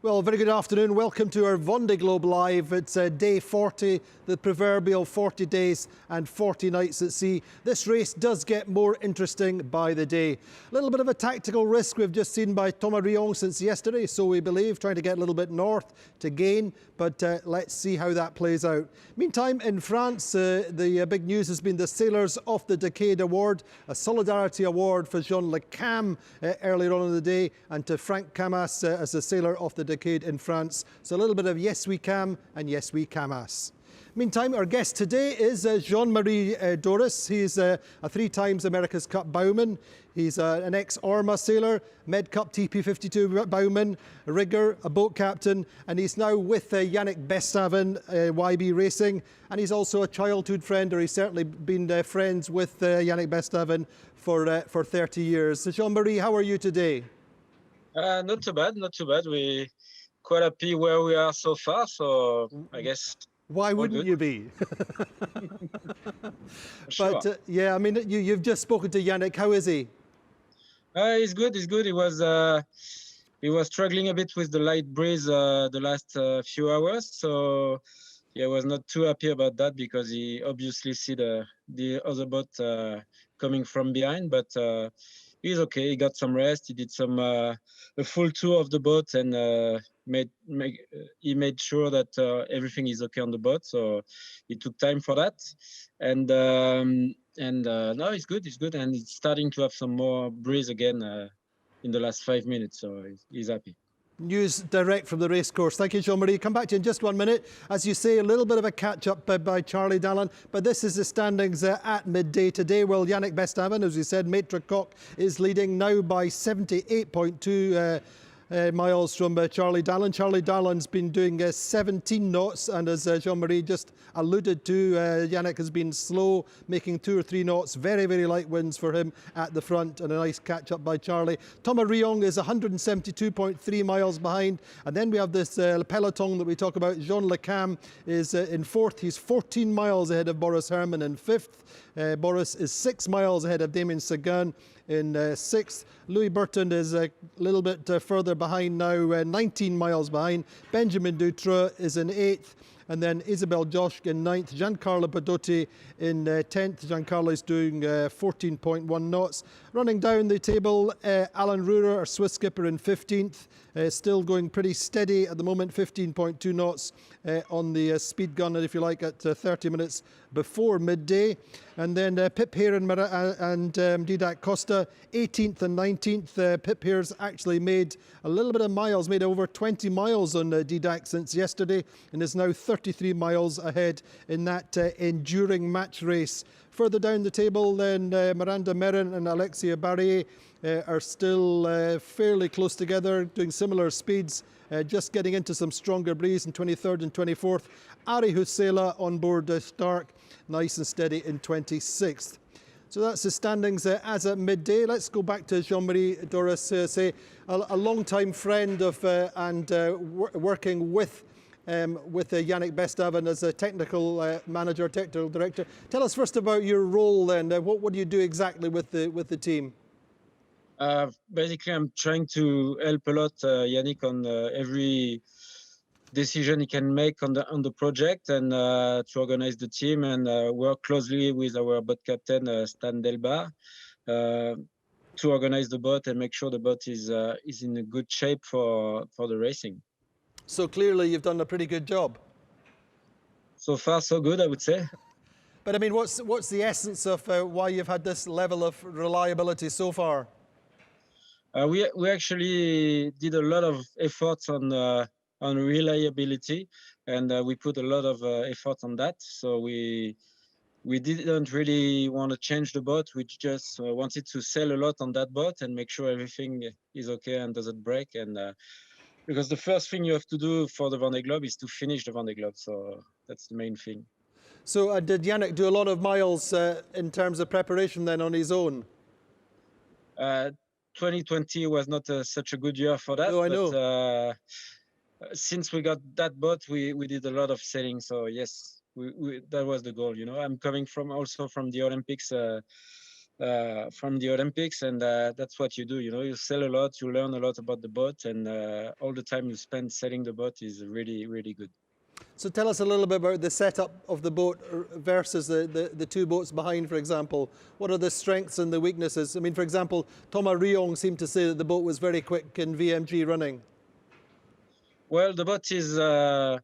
Well, very good afternoon. Welcome to our Vendée Globe Live. It's day 40, the proverbial 40 days and 40 nights at sea. This race does get more interesting by the day. A little bit of a tactical risk we've just seen by Thomas Rion since yesterday, so we believe, trying to get a little bit north to gain, but let's see how that plays out. Meantime, in France, the big news has been the Sailors of the Decade Award, a solidarity award for Jean Le Cam earlier on in the day, and to Frank Camas as the Sailor of the Decade in France. So a little bit of Yes We Cam and Yes We Camas. Meantime, our guest today is Jean Marie DAURIS. He's a 3 times America's Cup bowman. He's an ex-Orma sailor, Med Cup TP52 bowman, a rigger, a boat captain, and he's now with Yannick Bestaven, YB Racing, and he's also a childhood friend, or he's certainly been friends with Yannick Bestaven for 30 years. So Jean-Marie, how are you today? Not too bad, not too bad. We're quite happy where we are so far, so I guess. Why wouldn't you be? Sure. But yeah, I mean, you've just spoken to Yannick. How is he? He's good. He's good. He was struggling a bit with the light breeze the last few hours, so yeah, I was not too happy about that because he obviously see the other boat coming from behind, but he's okay. He got some rest. He did some a full tour of the boat and he made sure that everything is okay on the boat. So he took time for that, and no, it's good. It's good, and it's starting to have some more breeze again in the last 5 minutes. So he's happy. News direct from the racecourse. Thank you, Jean-Marie. Come back to you in just 1 minute. As you say, a little bit of a catch-up by Charlie Dallin, but this is the standings at midday today. Well, Yannick Bestaven, as we said, Maitre Coq is leading now by 78.2 miles from Charlie Dallin. Charlie Dallin's been doing 17 knots, and as Jean-Marie just alluded to, Yannick has been slow, making 2 or 3 knots. Very, very light winds for him at the front, and a nice catch-up by Charlie. Thomas Rion is 172.3 miles behind, and then we have this peloton that we talk about. Jean Le Cam is in 4th. He's 14 miles ahead of Boris Herman in 5th. Boris is 6 miles ahead of Damien Sagan in 6th. Louis Burton is a little bit further behind now, 19 miles behind. Benjamin Dutroux is in 8th. And then Isabelle Joschke in 9th. Giancarlo Padotti in 10th. Giancarlo is doing 14.1 knots. Running down the table, Alan Rurer, our Swiss skipper, in 15th. Still going pretty steady at the moment, 15.2 knots on the speed gun, if you like, at 30 minutes before midday. And then Pip Hare and Didac Costa, 18th and 19th. Pip Hare's actually made a little bit of miles, made over 20 miles on Didac since yesterday, and is now 33 miles ahead in that enduring match race. Further down the table, then Miranda Merrin and Alexia Barrier are still fairly close together, doing similar speeds, just getting into some stronger breeze in 23rd and 24th. Ari Husela on board Stark, nice and steady in 26th. So that's the standings as at midday. Let's go back to Jean Marie DAURIS, a long-time friend of and working with Yannick Bestaven as a technical manager, technical director. Tell us first about your role then. What do you do exactly with the team? Basically, I'm trying to help a lot Yannick on every decision he can make on the project, and to organize the team and work closely with our boat captain Stan Delbar to organize the boat and make sure the boat is in a good shape for the racing. So clearly you've done a pretty good job. So far, so good, I would say. But I mean, what's the essence of why you've had this level of reliability so far? We actually did a lot of efforts on reliability, and we put a lot of effort on that. So we didn't really want to change the boat. We just wanted to sail a lot on that boat and make sure everything is okay and doesn't break. And because the first thing you have to do for the Vendée Globe is to finish the Vendée Globe. So that's the main thing. So did Yannick do a lot of miles in terms of preparation then on his own? 2020 was not such a good year for that. No, I know. Since we got that boat, we did a lot of sailing. So yes, that was the goal. You know, I'm coming also from the Olympics from the Olympics, and that's what you do. You know, you sail a lot, you learn a lot about the boat, and all the time you spend sailing the boat is really, really good. So tell us a little bit about the setup of the boat versus the two boats behind, for example. What are the strengths and the weaknesses? I mean, for example, Thomas Riong seemed to say that the boat was very quick in VMG running. Well, the boat is a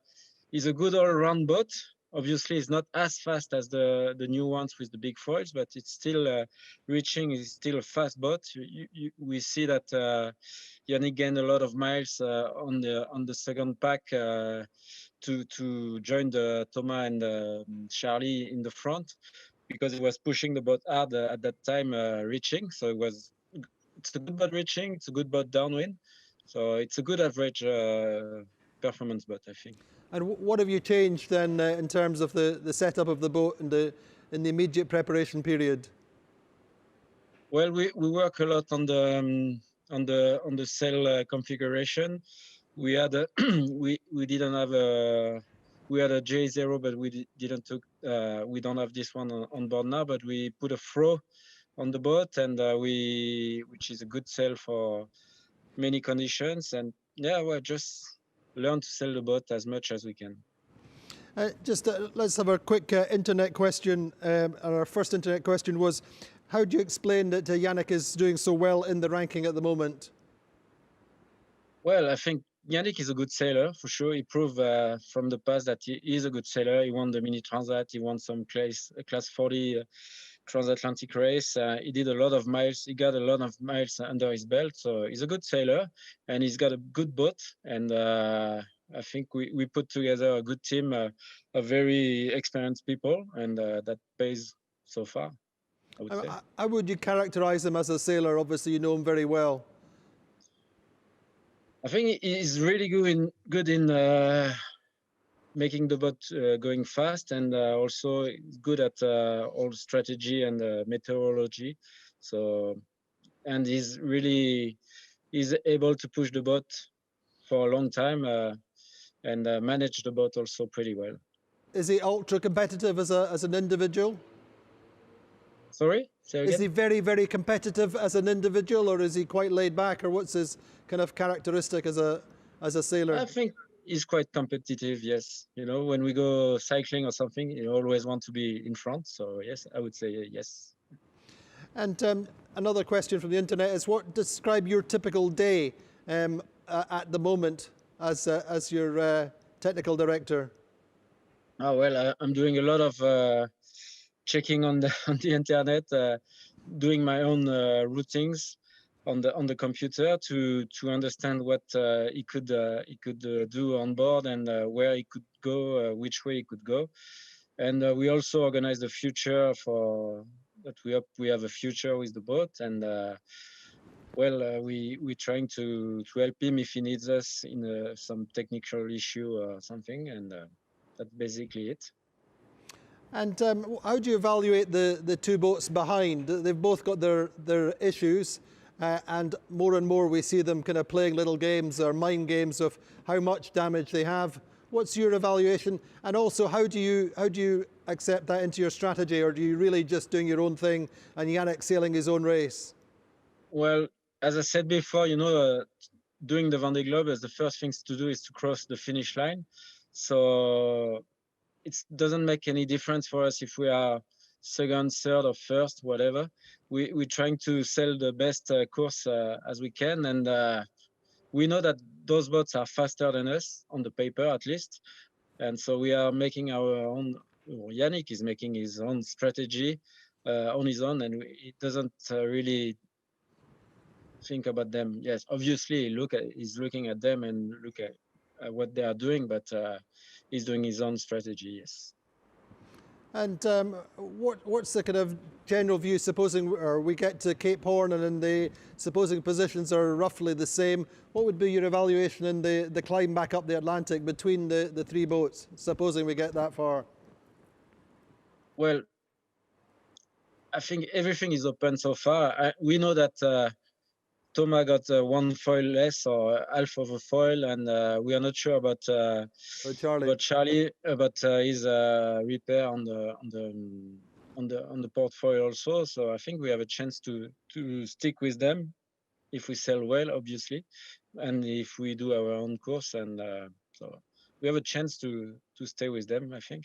good all-around boat. Obviously, it's not as fast as the new ones with the big foils, but it's still reaching. Is still a fast boat. We see that Yannick gained a lot of miles on the second pack to join the Thomas and Charlie in the front, because it was pushing the boat hard at that time, reaching. So it's a good boat reaching. It's a good boat downwind. So it's a good average performance boat, I think. And what have you changed then in terms of the setup of the boat in the immediate preparation period? Well, we work a lot on the sail configuration. We had a we didn't have we had a J0, but we don't have this one on board now. But we put a throw on the boat, and which is a good sail for many conditions. And yeah, we're just learn to sail the boat as much as we can. Let's have a quick internet question. Our first internet question was, how do you explain that Yannick is doing so well in the ranking at the moment? Well, I think Yannick is a good sailor, for sure. He proved from the past that he is a good sailor. He won the Mini Transat. He won some class 40 transatlantic race. He did a lot of miles. He got a lot of miles under his belt. So he's a good sailor, and he's got a good boat. And I think we put together a good team of very experienced people, and that pays so far, I would say. How would you characterize him as a sailor? Obviously, you know him very well. I think he's really good in making the boat going fast, and also good at all strategy and meteorology. So, and he's able to push the boat for a long time and manage the boat also pretty well. Is he ultra competitive as an individual? Sorry? Say again? Is he very, very competitive as an individual, or is he quite laid back, or what's his kind of characteristic as a sailor? I think he's quite competitive, yes. You know, when we go cycling or something, you always want to be in front. So yes, I would say yes. And another question from the internet is, what describe your typical day at the moment as your technical director? Oh, well, I'm doing a lot of checking on the internet, doing my own routings on the computer to understand what he could do on board, and where he could go, which way he could go. And we also organize the future for that. We hope we have a future with the boat, and well, we're trying to help him if he needs us in some technical issue or something, and that's basically it. And how do you evaluate the two boats behind? They've both got their issues, and more we see them kind of playing little games or mind games of how much damage they have. What's your evaluation? And also, how do you accept that into your strategy, or do you really just doing your own thing and Yannick sailing his own race? Well, as I said before, you know, doing the Vendée Globe, the first things to do is to cross the finish line. So it doesn't make any difference for us if we are second, third, or first, whatever. We're trying to sail the best course as we can, and we know that those boats are faster than us, on the paper at least. And so we are making our own, Yannick is making his own strategy on his own, and he doesn't really think about them. Yes, obviously he's looking at them and look at what they are doing, but he's doing his own strategy, yes. And what's the kind of general view, supposing we get to Cape Horn and then the supposing positions are roughly the same, what would be your evaluation in the climb back up the Atlantic between the three boats, supposing we get that far? Well, I think everything is open so far. We know that Thomas got one foil less, or half of a foil, and we are not sure about Charlie, about his repair on the on the portfolio also. So I think we have a chance to stick with them if we sell well, obviously, and if we do our own course. And so we have a chance to stay with them, I think.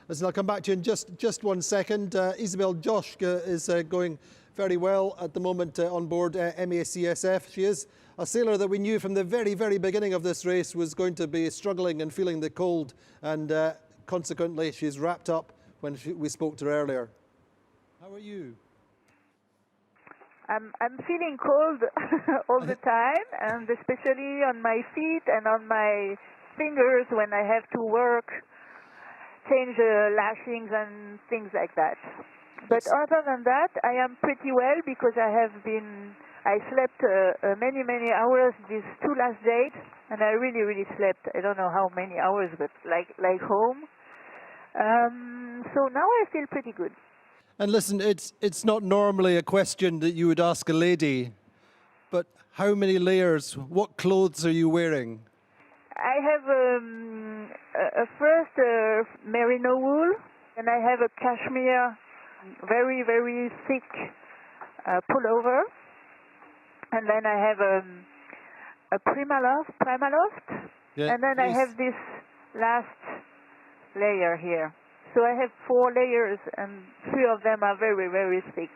Listen, I'll come back to you in just 1 second. Isabelle Joschke is going very well at the moment on board MACSF. She is a sailor that we knew from the very, very beginning of this race was going to be struggling and feeling the cold, and consequently she's wrapped up when we spoke to her earlier. How are you? I'm feeling cold all the time, and especially on my feet and on my fingers when I have to work, change lashings and things like that. But other than that, I am pretty well because I slept many hours these 2 last days, and I really slept. I don't know how many hours, but like home. So now I feel pretty good. And listen, it's not normally a question that you would ask a lady, but how many layers, what clothes are you wearing? I have a first merino wool, and I have a cashmere, very thick pullover, and then I have a Primaloft, Yeah, and then please. I have this last layer here. So I have 4 layers, and 3 of them are very thick.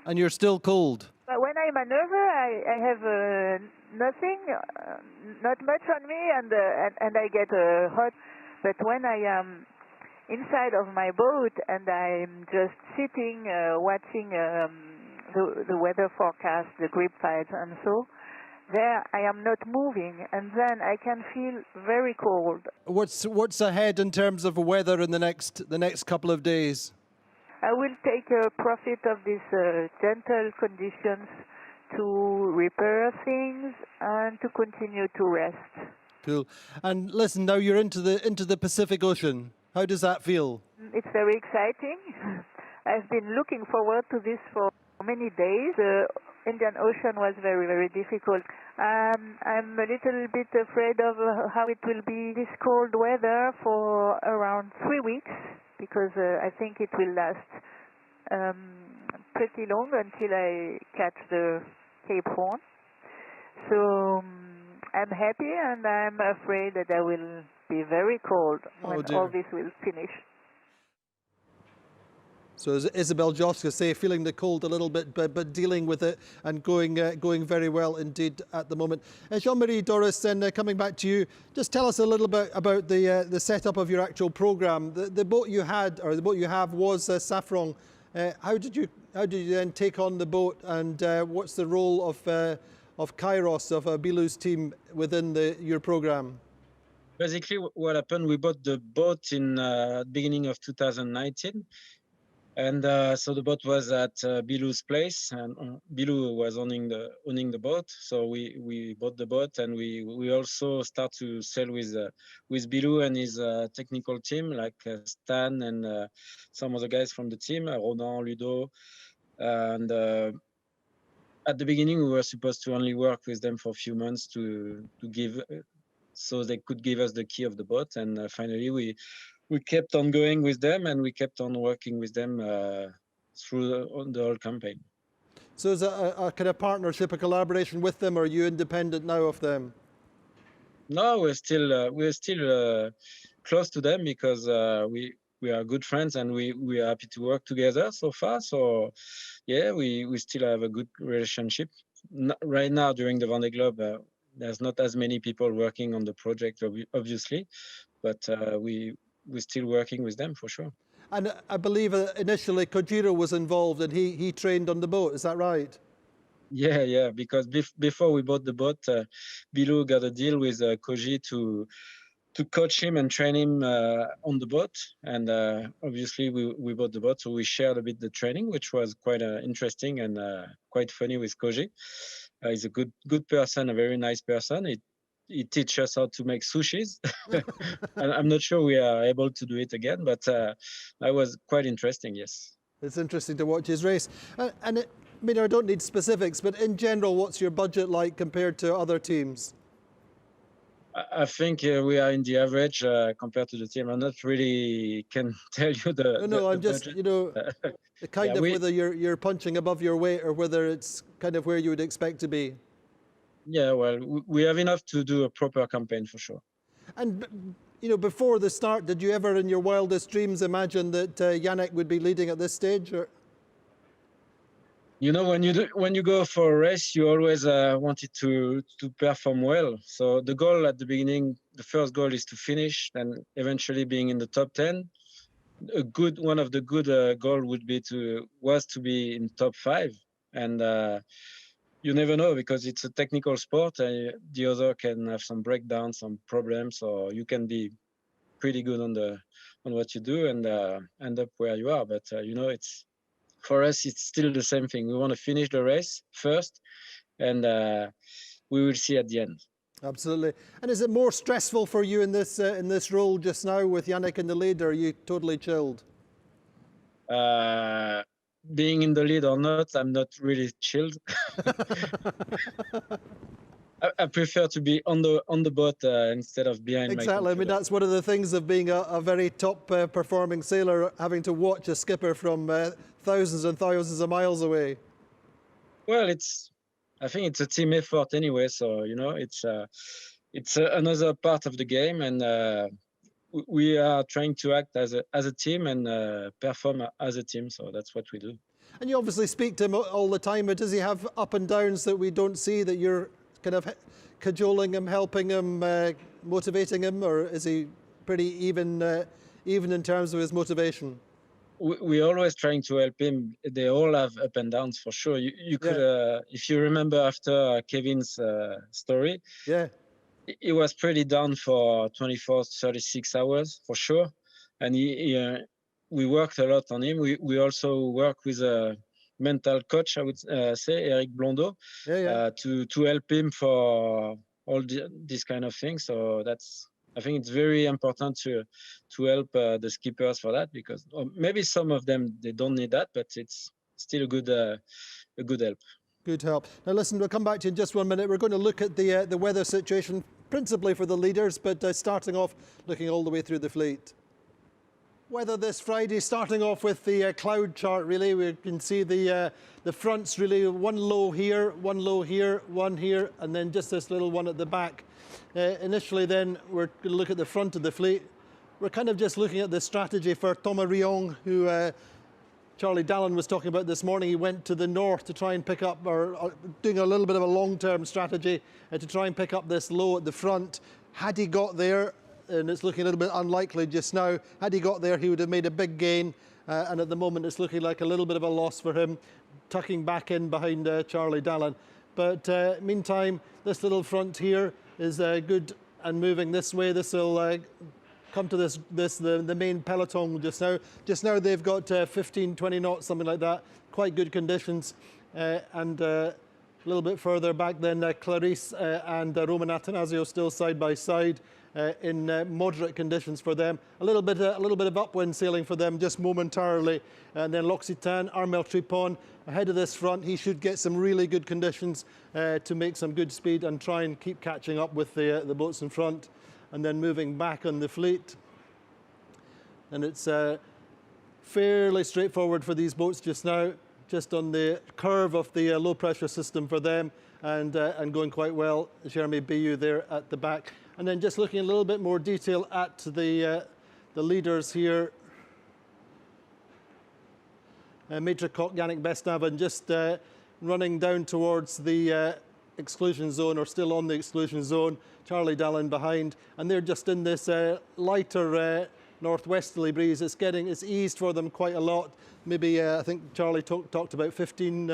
And you're still cold? But when I maneuver, I have nothing, not much on me, and I get hot. But when I am inside of my boat and I'm just sitting, watching the weather forecast, the grip files, and so, there I am not moving, and then I can feel very cold. What's ahead in terms of weather in the next couple of days? I will take profit of these gentle conditions to repair things and to continue to rest. Cool. And listen, now you're into the Pacific Ocean. How does that feel? It's very exciting. I've been looking forward to this for many days. The Indian Ocean was very difficult. I'm a little bit afraid of how it will be this cold weather for around 3 weeks, because I think it will last pretty long until I catch the Cape Horn. So I'm happy, and I'm afraid that I will be very cold when all this will finish. So as Isabelle Joschke say, feeling the cold a little bit, but dealing with it and going very well indeed at the moment. Jean Marie DAURIS, then coming back to you, just tell us a little bit about the setup of your actual programme. The boat you had, or the boat you have, was Safran. How did you then take on the boat, and what's the role of Kairos, of Bilou's team within your programme? Basically, what happened, we bought the boat in beginning of 2019. And so the boat was at Bilou's place, and Bilou was owning the boat. So we bought the boat, and we also start to sail with Bilou and his technical team, like Stan and some other guys from the team, Ronan, Ludo. And at the beginning, we were supposed to only work with them for a few months to give, so they could give us the key of the boat. And finally, we kept on going with them, and we kept on working with them through the whole campaign. So is it a kind of partnership, a collaboration with them, or are you independent now of them? No, we're still close to them, because we are good friends, and we are happy to work together so far. So yeah, we still have a good relationship. Right now, during the Vendée Globe, there's not as many people working on the project, obviously, but we're still working with them for sure. And I believe initially Kojiro was involved, and he trained on the boat. Is that right? Yeah. Because before we bought the boat, Bilou got a deal with Koji to coach him and train him on the boat. And obviously we bought the boat, so we shared a bit the training, which was quite interesting and quite funny with Koji. He's a good person, a very nice person. He teaches us how to make sushis. I'm not sure we are able to do it again, but that was quite interesting, yes. It's interesting to watch his race. And I mean, I don't need specifics, but in general, what's your budget like compared to other teams? I think we are in the average compared to the team. I'm not really can tell you No, the I'm just, budget. you know, the kind Yeah, of whether you're punching above your weight or whether it's kind of where you would expect to be. yeah, well, we have enough to do a proper campaign for sure. And, you know, before the start, did you ever in your wildest dreams imagine that Yannick would be leading at this stage? Or? You know, when you go for a race, you always wanted to perform well. So the goal at the beginning, the first goal is to finish, and eventually being in the top 10. One of the good goal would be to be in top 5, and you never know because it's a technical sport. The other can have some breakdowns, some problems, or you can be pretty good on what you do and end up where you are. But you know, it's for us, it's still the same thing. We want to finish the race first, and we will see at the end. Absolutely. And is it more stressful for you in this role just now with Yannick in the lead, or are you totally chilled? Being in the lead or not, I'm not really chilled. I prefer to be on the boat instead of behind my Exactly. I mean, computer. that's one of the things of being a very top performing sailor, having to watch a skipper from thousands and thousands of miles away. Well, I think it's a team effort anyway. So you know, it's another part of the game, and we are trying to act as a team and perform as a team. So that's what we do. And you obviously speak to him all the time, but does he have up and downs that we don't see, that you're kind of cajoling him, helping him, motivating him, or is he pretty even in terms of his motivation? We're always trying to help him. They all have up and downs for sure. You could, if you remember after Kevin's story, Yeah. he was pretty down for 24, 36 hours for sure. And we worked a lot on him. We also work with a mental coach, I would say, Eric Blondeau, to help him for all these kind of things. So I think it's very important to help the skippers for that, because maybe some of them, they don't need that, but it's still a good help. Good help. Now listen, we'll come back to you in just 1 minute. We're going to look at the weather situation, principally for the leaders, but starting off looking all the way through the fleet. Weather this Friday, starting off with the cloud chart really. We can see the fronts really, one low here, one low here, one here, and then just this little one at the back. Initially then, we're going to look at the front of the fleet. We're kind of just looking at the strategy for Thomas Riong, who Charlie Dallin was talking about this morning. He went to the north to try and pick up, or doing a little bit of a long-term strategy to try and pick up this low at the front. Had he got there, and it's looking a little bit unlikely just now, had he got there he would have made a big gain, and at the moment it's looking like a little bit of a loss for him, tucking back in behind Charlie Dallin. But meantime, this little front here is good and moving this way. This will come to the main peloton just now. Just now they've got 15, 20 knots, something like that. Quite good conditions. And a little bit further back then, Clarice and Roman Attanasio still side by side in moderate conditions for them. A little bit of upwind sailing for them just momentarily. And then L'Occitane, Armel Tripon, ahead of this front. He should get some really good conditions to make some good speed and try and keep catching up with the boats in front. And then moving back on the fleet. And it's fairly straightforward for these boats just now, just on the curve of the low pressure system for them, and going quite well. Jeremy Bayou there at the back. And then just looking a little bit more detail at the leaders here. Maitre Koch, Yannick Bestaven, just running down towards the exclusion zone, or still on the exclusion zone. Charlie Dallin behind, and they're just in this lighter northwesterly breeze. It's eased for them quite a lot. Maybe I think Charlie talked about 15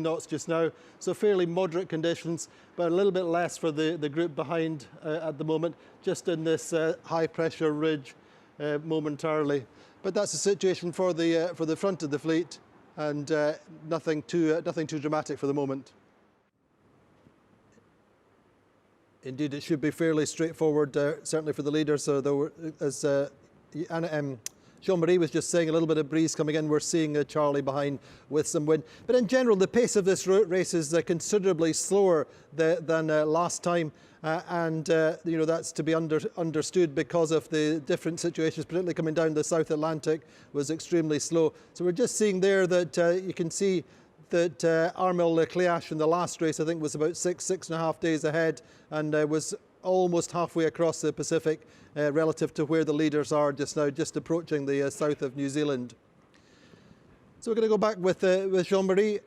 knots just now. So fairly moderate conditions, but a little bit less for the group behind at the moment, just in this high pressure ridge momentarily. But that's the situation for the front of the fleet, and nothing too dramatic for the moment. Indeed, it should be fairly straightforward, certainly for the leaders. So, though, as Jean Marie was just saying a little bit of breeze coming in. We're seeing Charlie behind with some wind. But in general, the pace of this race is considerably slower than last time. You know, that's to be understood because of the different situations, particularly coming down the South Atlantic was extremely slow. So we're just seeing there that you can see that Armel Leclerc in the last race, I think, was about 6.5 days ahead and was almost halfway across the Pacific relative to where the leaders are just now, just approaching the south of New Zealand. So we're going to go back with Jean Marie.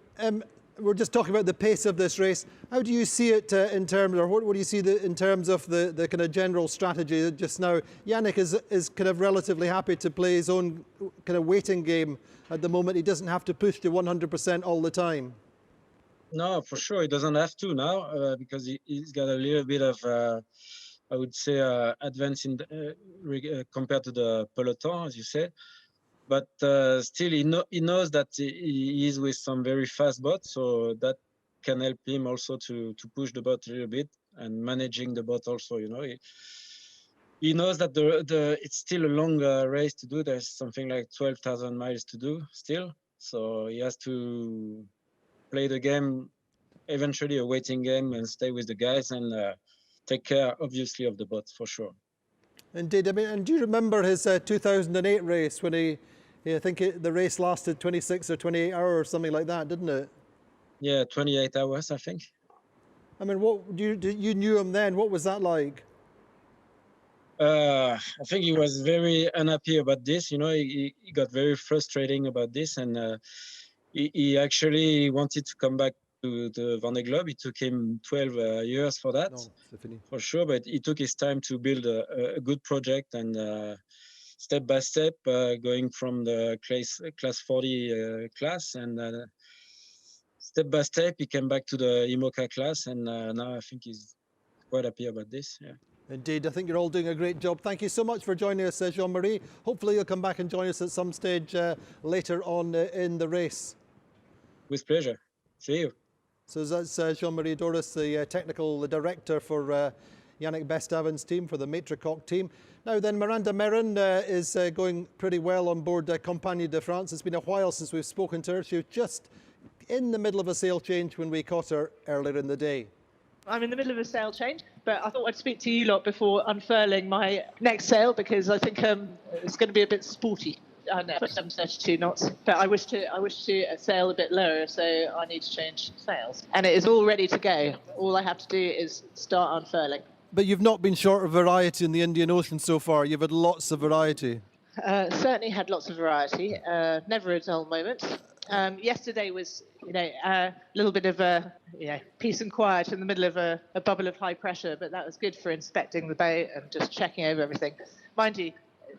We're just talking about the pace of this race. How do you see it in terms, or what do you see in terms of the kind of general strategy just now? Yannick is kind of relatively happy to play his own kind of waiting game at the moment. He doesn't have to push to 100% all the time. No, for sure, he doesn't have to now because he's got a little bit of, I would say, advance in compared to the peloton, as you said. But still, he knows that he is with some very fast bots, so that can help him also to push the bot a little bit and managing the bot also. You know, he knows that it's still a long race to do. There's something like 12,000 miles to do still, so he has to play the game, eventually a waiting game, and stay with the guys and take care, obviously, of the bots for sure. Indeed. I mean, and do you remember his 2008 race when I think the race lasted 26 or 28 hours or something like that, didn't it? Yeah, 28 hours, I think. I mean, you knew him then. What was that like? I think he was very unhappy about this. You know, he got very frustrating about this, and he actually wanted to come back to the Vendée Globe. It took him 12 years for that, for sure. But he took his time to build a good project and step by step, going from the class 40 class and step by step, he came back to the IMOCA class, and now I think he's quite happy about this. Yeah. Indeed, I think you're all doing a great job. Thank you so much for joining us, Jean Marie. Hopefully you'll come back and join us at some stage later on in the race. With pleasure. See you. So that's Jean Marie DAURIS, the technical director for Yannick Bestaven's team, for the Maître team. Now then, Miranda Merrin is going pretty well on board Compagnie de France. It's been a while since we've spoken to her. She was just in the middle of a sail change when we caught her earlier in the day. I'm in the middle of a sail change, but I thought I'd speak to you lot before unfurling my next sail because I think it's going to be a bit sporty. I know, 732 knots, but I wish to sail a bit lower, so I need to change sails. And it is all ready to go. All I have to do is start unfurling. But you've not been short of variety in the Indian Ocean so far. You've had lots of variety. Certainly had lots of variety. Never a dull moment. Yesterday was, a little bit of peace and quiet in the middle of a bubble of high pressure, but that was good for inspecting the boat and just checking over everything. Mind you,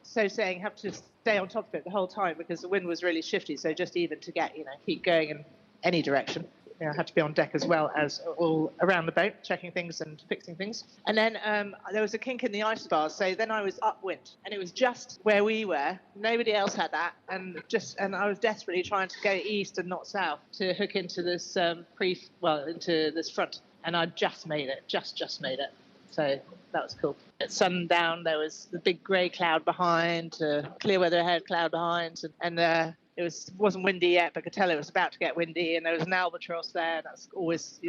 so saying have to stay on top of it the whole time because the wind was really shifty, so just even to get, keep going in any direction. I had to be on deck as well as all around the boat, checking things and fixing things. And then there was a kink in the ice bars, so then I was upwind, and it was just where we were. Nobody else had that, and I was desperately trying to go east and not south to hook into this into this front, and I just made it, just made it. So that was cool. At sundown, there was the big grey cloud behind, clear weather ahead, cloud behind, and it wasn't windy yet, but I could tell it was about to get windy, and there was an albatross there. That's always,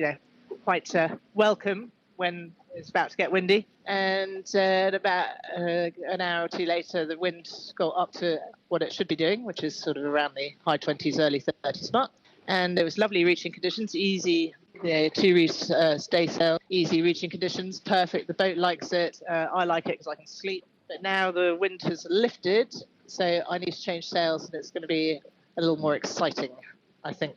quite welcome when it's about to get windy. And about an hour or two later, the wind got up to what it should be doing, which is sort of around the high 20s, early 30s mark. And there was lovely reaching conditions, easy, two-reach stay sail, easy reaching conditions, perfect. The boat likes it. I like it because I can sleep. But now the wind has lifted, so I need to change sails, and it's going to be a little more exciting, I think.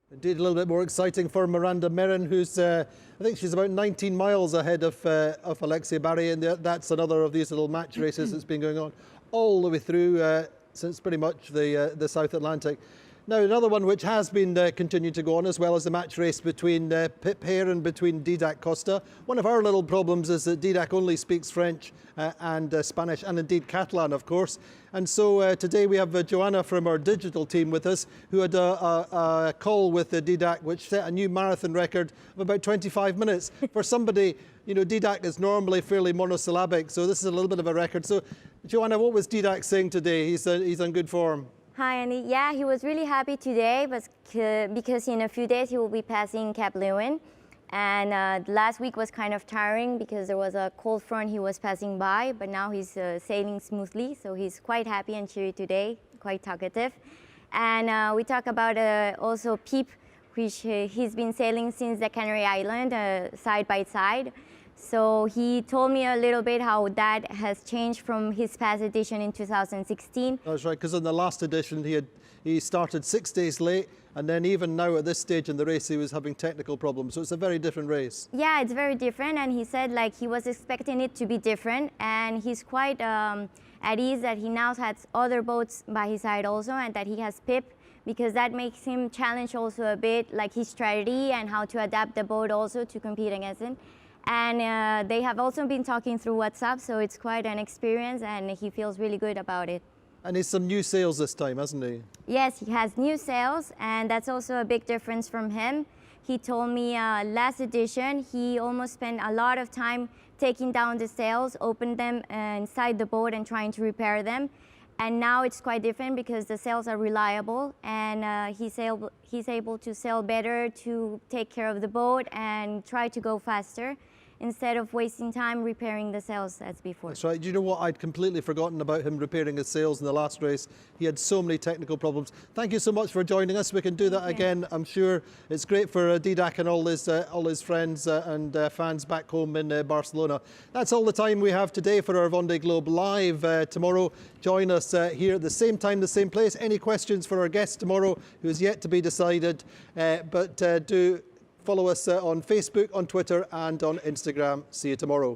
Indeed, a little bit more exciting for Miranda Merrin, who's, I think she's about 19 miles ahead of Alexia Barry, and that's another of these little match races that's been going on all the way through since pretty much the South Atlantic. Now, another one which has been continuing to go on, as well as the match race between Pip Hare and between Didac Costa. One of our little problems is that Didac only speaks French and Spanish, and indeed Catalan, of course. And so today we have Joanna from our digital team with us, who had a call with Didac, which set a new marathon record of about 25 minutes. For somebody, Didac is normally fairly monosyllabic, so this is a little bit of a record. So Joanna, what was Didac saying today? He's in good form. Hi, Andy. Yeah, he was really happy today, but because in a few days he will be passing Cap Lewin. And last week was kind of tiring because there was a cold front he was passing by, but now he's sailing smoothly, so he's quite happy and cheery today, quite talkative. And we talk about also Peep, which he's been sailing since the Canary Island, side by side. So he told me a little bit how that has changed from his past edition in 2016. That's right, because in the last edition he started 6 days late, and then even now at this stage in the race he was having technical problems. So it's a very different race. Yeah, it's very different, and he said like he was expecting it to be different, and he's quite at ease that he now has other boats by his side also, and that he has Pip, because that makes him challenge also a bit like his strategy and how to adapt the boat also to compete against it. And they have also been talking through WhatsApp, so it's quite an experience, and he feels really good about it. And he's some new sails this time, hasn't he? Yes, he has new sails, and that's also a big difference from him. He told me last edition he almost spent a lot of time taking down the sails, open them inside the boat and trying to repair them. And now it's quite different because the sails are reliable, and he's able to sail better, to take care of the boat and try to go faster, instead of wasting time repairing the sails as before. That's right. Do you know what? I'd completely forgotten about him repairing his sails in the last race. He had so many technical problems. Thank you so much for joining us. We can do that again, I'm sure. It's great for Didac and all his friends and fans back home in Barcelona. That's all the time we have today for our Vendée Globe Live. Tomorrow, join us here at the same time, the same place. Any questions for our guest tomorrow, who is yet to be decided, but do follow us on Facebook, on Twitter and on Instagram. See you tomorrow.